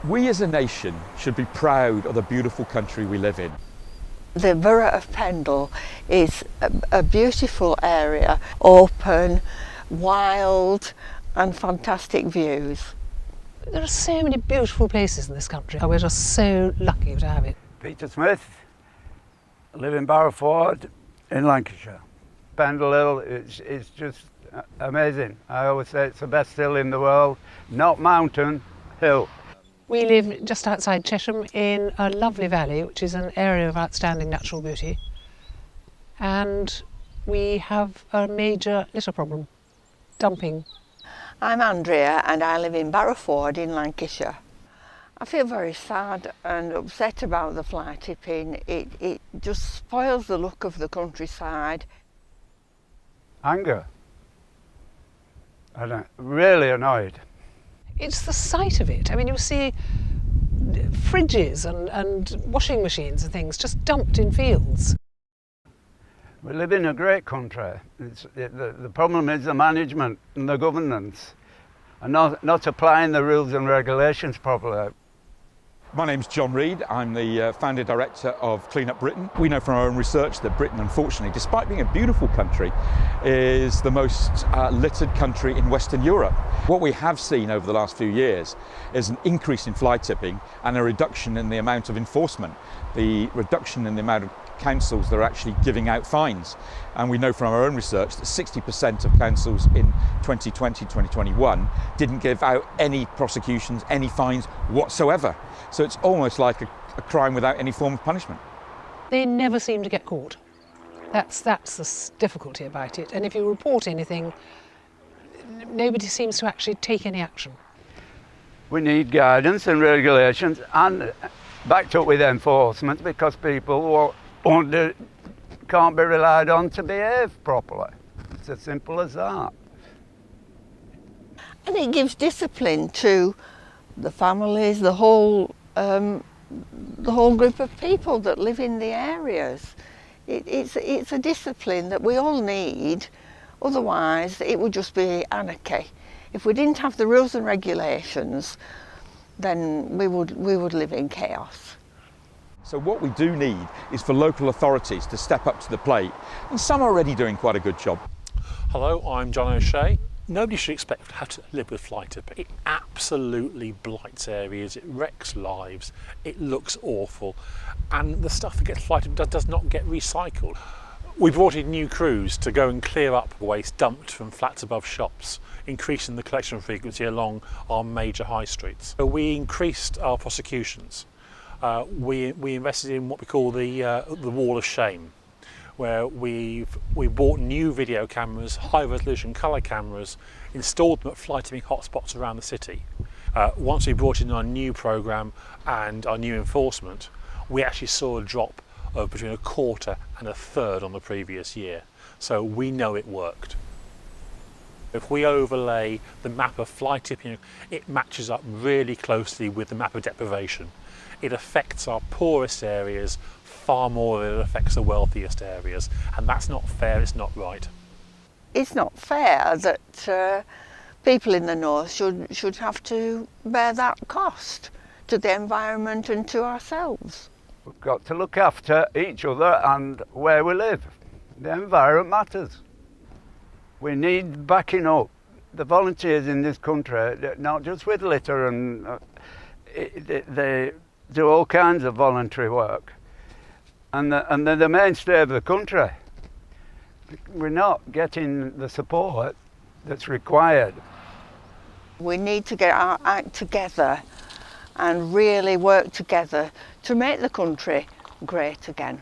We as a nation should be proud of the beautiful country we live in. The borough of Pendle is a beautiful area, open, wild and fantastic views. There are so many beautiful places in this country and we're just so lucky to have it. Peter Smith, I live in Barrowford in Lancashire. Pendle Hill is just amazing. I always say it's the best hill in the world, not mountain, hill. We live just outside Chesham in a lovely valley, which is an area of outstanding natural beauty. And we have a major litter problem, dumping. I'm Andrea and I live in Barrowford in Lancashire. I feel very sad and upset about the fly tipping. It just spoils the look of the countryside. Anger. Really annoyed. It's the sight of it. I mean, you see fridges and washing machines and things just dumped in fields. We live in a great country. The problem is the management and the governance and not applying the rules and regulations properly. My name's John Reid. I'm the founder director of Clean Up Britain. We know from our own research that Britain, unfortunately, despite being a beautiful country, is the most littered country in Western Europe. What we have seen over the last few years is an increase in fly tipping and a reduction in the amount of enforcement, the reduction in the amount of councils that are actually giving out fines. And we know from our own research that 60% of councils in 2020-2021 didn't give out any prosecutions, any fines whatsoever. So it's almost like a crime without any form of punishment. They never seem to get caught. That's the difficulty about it. And if you report anything, nobody seems to actually take any action. We need guidance and regulations and backed up with enforcement because people can't be relied on to behave properly. It's as simple as that. And it gives discipline to the families, the whole group of people that live in the areas. It's a discipline that we all need, otherwise it would just be anarchy. If we didn't have the rules and regulations, then we would live in chaos. So what we do need is for local authorities to step up to the plate, and some are already doing quite a good job. Hello, I'm John O'Shea. Nobody should expect to have to live with fly tipping. It absolutely blights areas, it wrecks lives, it looks awful, and the stuff that gets fly tipped does not get recycled. We brought in new crews to go and clear up waste dumped from flats above shops, increasing the collection frequency along our major high streets. So we increased our prosecutions. We invested in what we call the wall of shame, where we bought new video cameras, high resolution colour cameras, installed them at fly tipping hotspots around the city. Once we brought in our new programme and our new enforcement, we actually saw a drop of between a quarter and a third on the previous year. So we know it worked. If we overlay the map of fly tipping, it matches up really closely with the map of deprivation. It affects our poorest areas far more than it affects the wealthiest areas, and that's not fair, it's not right. It's not fair that people in the north should have to bear that cost to the environment and to ourselves. We've got to look after each other and where we live. The environment matters. We need backing up the volunteers in this country, not just with litter, and they do all kinds of voluntary work. And they're the mainstay of the country. We're not getting the support that's required. We need to get our act together and really work together to make the country great again.